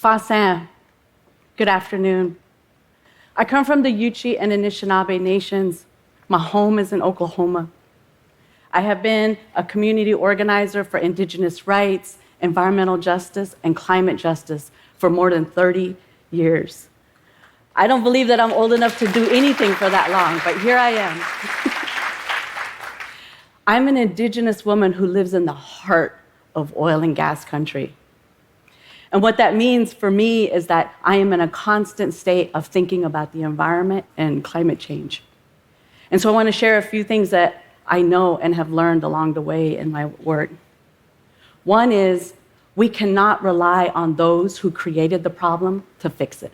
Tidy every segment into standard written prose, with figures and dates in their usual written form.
Fasan, good afternoon. I come from the Yuchi and Anishinaabe nations. My home is in Oklahoma. I have been a community organizer for indigenous rights, environmental justice, and climate justice for more than 30 years. I don't believe that I'm old enough to do anything for that long, but here I am. I'm an indigenous woman who lives in the heart of oil and gas country. And what that means for me is that I am in a constant state of thinking about the environment and climate change. And so I want to share a few things that I know and have learned along the way in my work. One is we cannot rely on those who created the problem to fix it.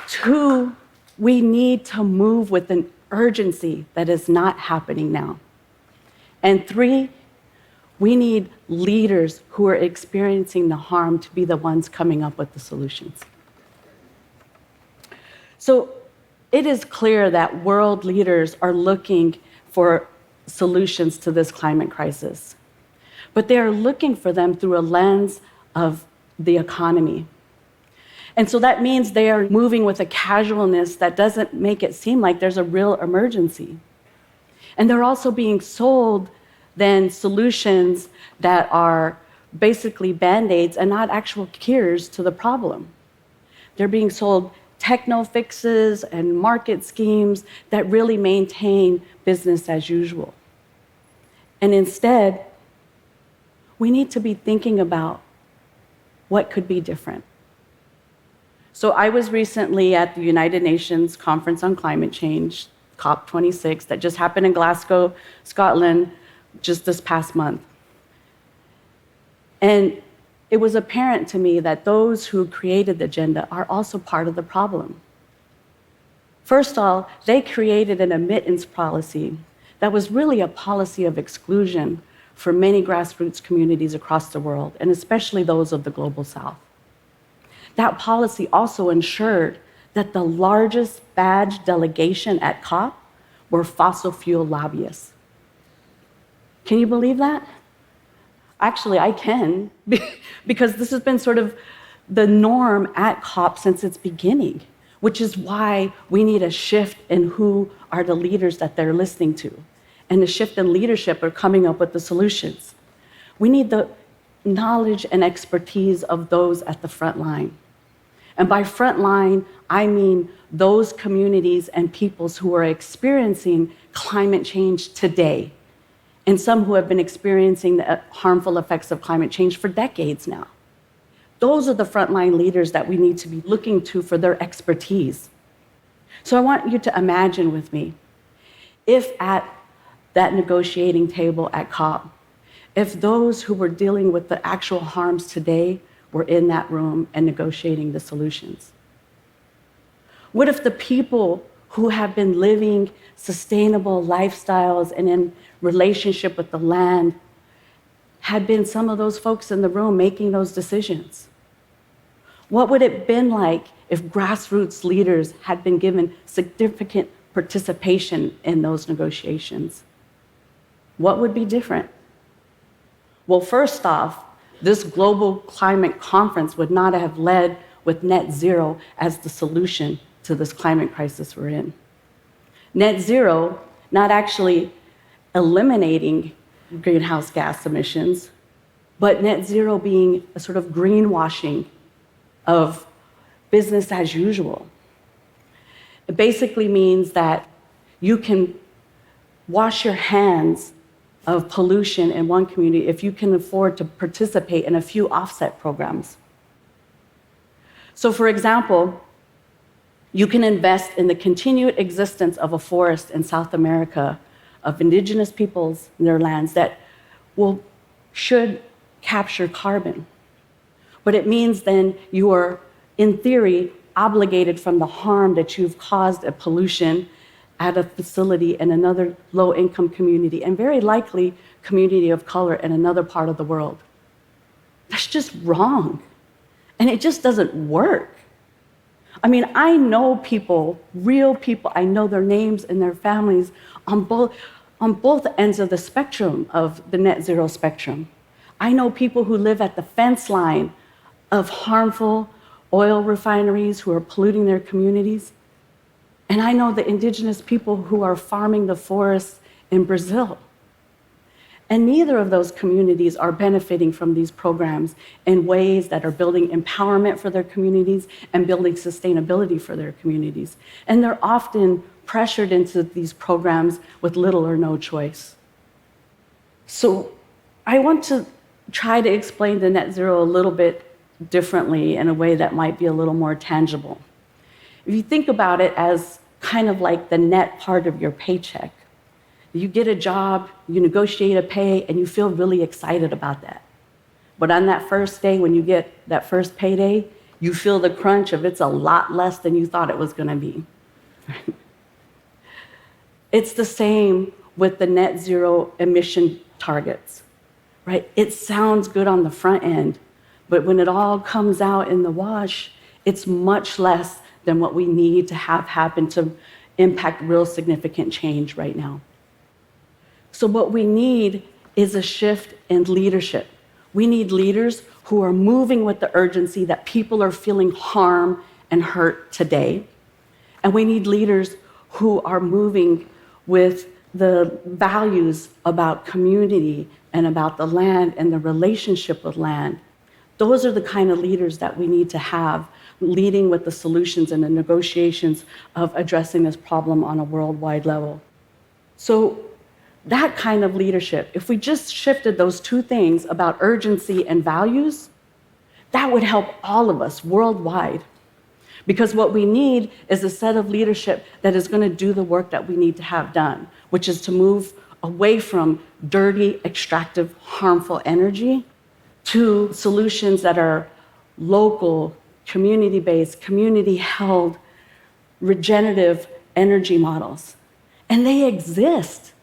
Two, we need to move with an urgency that is not happening now. And three, we need leaders who are experiencing the harm to be the ones coming up with the solutions. So it is clear that world leaders are looking for solutions to this climate crisis, but they are looking for them through a lens of the economy. And so that means they are moving with a casualness that doesn't make it seem like there's a real emergency. And they're also being sold then solutions that are basically band-aids and not actual cures to the problem. They're being sold techno fixes and market schemes that really maintain business as usual. And instead, we need to be thinking about what could be different. So I was recently at the United Nations Conference on Climate Change, COP26, that just happened in Glasgow, Scotland, just this past month. And it was apparent to me that those who created the agenda are also part of the problem. First of all, they created an admittance policy that was really a policy of exclusion for many grassroots communities across the world, and especially those of the global south. That policy also ensured that the largest badge delegation at COP were fossil fuel lobbyists. Can you believe that? Actually, I can, because this has been sort of the norm at COP since its beginning, which is why we need a shift in who are the leaders that they're listening to, and a shift in leadership are coming up with the solutions. We need the knowledge and expertise of those at the front line. And by front line, I mean those communities and peoples who are experiencing climate change today, and some who have been experiencing the harmful effects of climate change for decades now. Those are the frontline leaders that we need to be looking to for their expertise. So I want you to imagine with me, if at that negotiating table at COP, if those who were dealing with the actual harms today were in that room and negotiating the solutions. What if the people who have been living sustainable lifestyles and in relationship with the land had been some of those folks in the room making those decisions? What would it have been like if grassroots leaders had been given significant participation in those negotiations? What would be different? Well, first off, this global climate conference would not have led with net zero as the solution to this climate crisis we're in. Net zero, not actually eliminating greenhouse gas emissions, but net zero being a sort of greenwashing of business as usual. It basically means that you can wash your hands of pollution in one community if you can afford to participate in a few offset programs. So for example, you can invest in the continued existence of a forest in South America of indigenous peoples and their lands that should capture carbon. But it means then you are, in theory, obligated from the harm that you've caused a pollution at a facility in another low-income community, and very likely community of color in another part of the world. That's just wrong. And it just doesn't work. I mean, I know people, real people, I know their names and their families on both ends of the spectrum of the net zero spectrum. I know people who live at the fence line of harmful oil refineries who are polluting their communities. And I know the indigenous people who are farming the forests in Brazil. And neither of those communities are benefiting from these programs in ways that are building empowerment for their communities and building sustainability for their communities. And they're often pressured into these programs with little or no choice. So I want to try to explain the net zero a little bit differently in a way that might be a little more tangible. If you think about it as kind of like the net part of your paycheck, you get a job, you negotiate a pay, and you feel really excited about that. But on that first day, when you get that first payday, you feel the crunch of it's a lot less than you thought it was going to be. It's the same with the net zero emission targets, right? It sounds good on the front end, but when it all comes out in the wash, it's much less than what we need to have happen to impact real significant change right now. So what we need is a shift in leadership. We need leaders who are moving with the urgency that people are feeling harm and hurt today. And we need leaders who are moving with the values about community and about the land and the relationship with land. Those are the kind of leaders that we need to have leading with the solutions and the negotiations of addressing this problem on a worldwide level. So that kind of leadership, if we just shifted those two things about urgency and values, that would help all of us worldwide. Because what we need is a set of leadership that is going to do the work that we need to have done, which is to move away from dirty, extractive, harmful energy to solutions that are local, community-based, community-held, regenerative energy models. And they exist.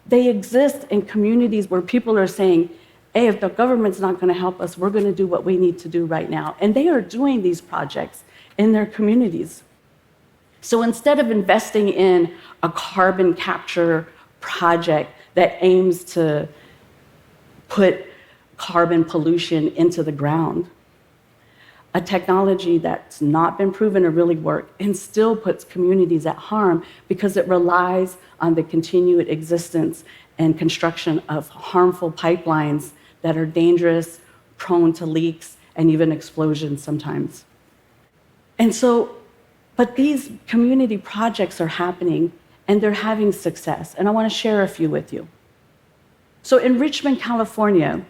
They exist in communities where people are saying, hey, if the government's not going to help us, we're going to do what we need to do right now. And they are doing these projects in their communities. So instead of investing in a carbon capture project that aims to put carbon pollution into the ground, a technology that's not been proven to really work and still puts communities at harm because it relies on the continued existence and construction of harmful pipelines that are dangerous, prone to leaks, and even explosions sometimes. And so, but these community projects are happening and they're having success. And I want to share a few with you. So in Richmond, California,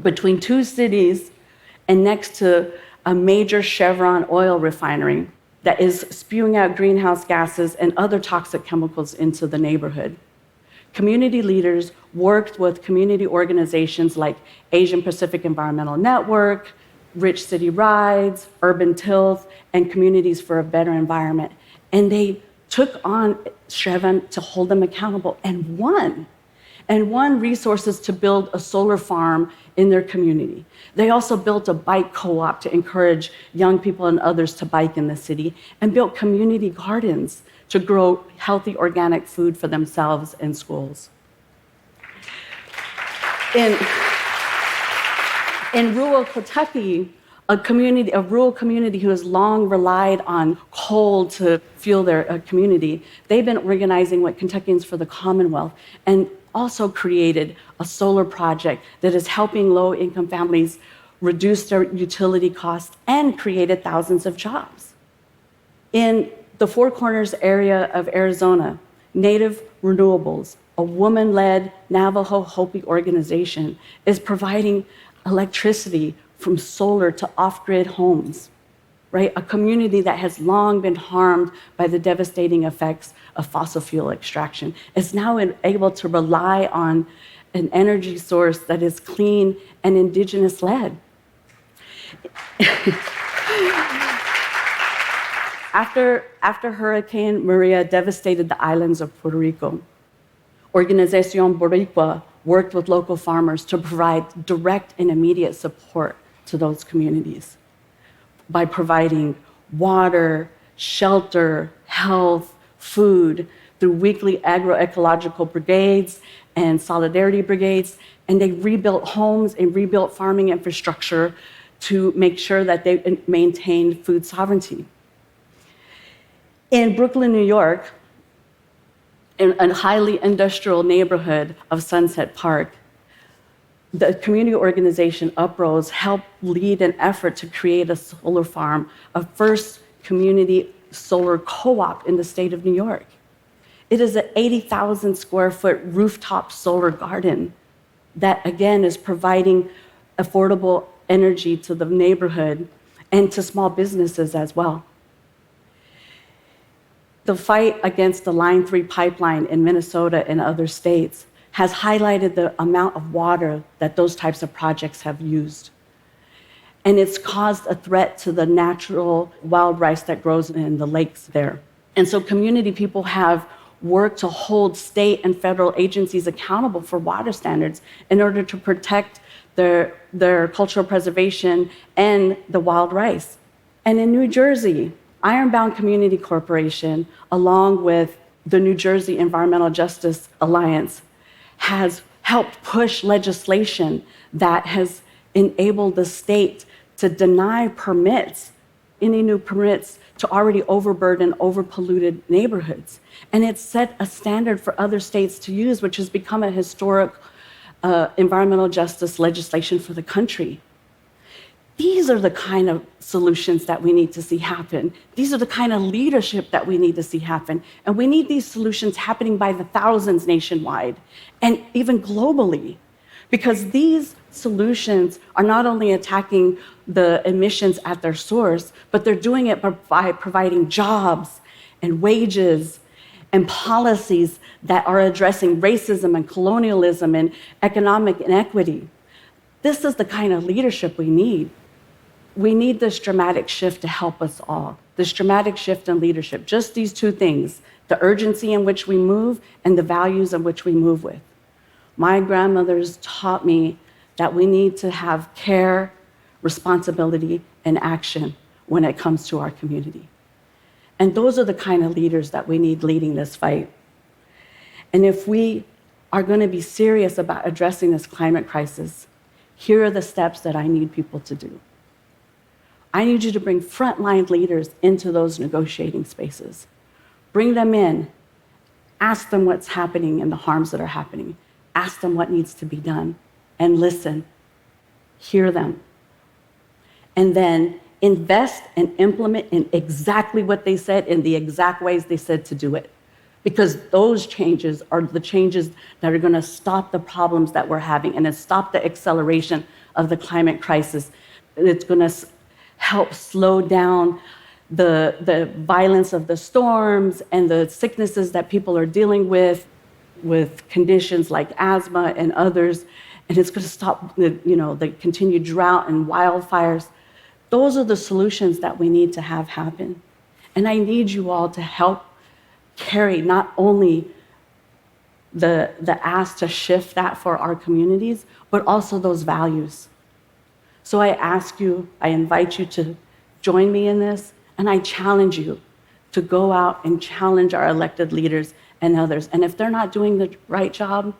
between two cities and next to a major Chevron oil refinery that is spewing out greenhouse gases and other toxic chemicals into the neighborhood, community leaders worked with community organizations like Asian Pacific Environmental Network, Rich City Rides, Urban Tilth, and Communities for a Better Environment. And they took on Chevron to hold them accountable and won resources to build a solar farm in their community. They also built a bike co-op to encourage young people and others to bike in the city, and built community gardens to grow healthy organic food for themselves and schools. In rural Kentucky, a rural community who has long relied on coal to fuel their community, they've been organizing what Kentuckians for the Commonwealth and also created a solar project that is helping low-income families reduce their utility costs and created thousands of jobs. In the Four Corners area of Arizona, Native Renewables, a woman-led Navajo Hopi organization, is providing electricity from solar to off-grid homes, right? A community that has long been harmed by the devastating effects of fossil fuel extraction is now able to rely on an energy source that is clean and indigenous-led. After Hurricane Maria devastated the islands of Puerto Rico, Organización Boricua worked with local farmers to provide direct and immediate support to those communities by providing water, shelter, health, food through weekly agroecological brigades and solidarity brigades, and they rebuilt homes and rebuilt farming infrastructure to make sure that they maintained food sovereignty. In Brooklyn, New York, in a highly industrial neighborhood of Sunset Park, the community organization Uprose helped lead an effort to create a solar farm, a first community solar co-op in the state of New York. It is an 80,000 square foot rooftop solar garden that, again, is providing affordable energy to the neighborhood and to small businesses as well. The fight against the Line 3 pipeline in Minnesota and other states has highlighted the amount of water that those types of projects have used. And it's caused a threat to the natural wild rice that grows in the lakes there. And so community people have worked to hold state and federal agencies accountable for water standards in order to protect their cultural preservation and the wild rice. And in New Jersey, Ironbound Community Corporation, along with the New Jersey Environmental Justice Alliance, has helped push legislation that has enabled the state to deny permits, any new permits, to already overburdened, overpolluted neighborhoods. And it's set a standard for other states to use, which has become a historic environmental justice legislation for the country. These are the kind of solutions that we need to see happen. These are the kind of leadership that we need to see happen. And we need these solutions happening by the thousands nationwide and even globally, because these solutions are not only attacking the emissions at their source, but they're doing it by providing jobs and wages and policies that are addressing racism and colonialism and economic inequity. This is the kind of leadership we need. We need this dramatic shift to help us all, this dramatic shift in leadership. Just these two things, the urgency in which we move and the values in which we move with. My grandmothers taught me that we need to have care, responsibility, and action when it comes to our community. And those are the kind of leaders that we need leading this fight. And if we are going to be serious about addressing this climate crisis, here are the steps that I need people to do. I need you to bring frontline leaders into those negotiating spaces. Bring them in. Ask them what's happening and the harms that are happening. Ask them what needs to be done. And listen. Hear them. And then invest and implement in exactly what they said in the exact ways they said to do it. Because those changes are the changes that are going to stop the problems that we're having and stop the acceleration of the climate crisis. It's going to help slow down the violence of the storms and the sicknesses that people are dealing with conditions like asthma and others. And it's going to stop the continued drought and wildfires. Those are the solutions that we need to have happen. And I need you all to help carry not only the ask to shift that for our communities, but also those values. So I ask you, I invite you to join me in this, and I challenge you to go out and challenge our elected leaders and others. And if they're not doing the right job,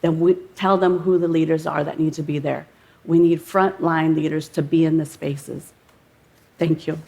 then we tell them who the leaders are that need to be there. We need frontline leaders to be in the spaces. Thank you.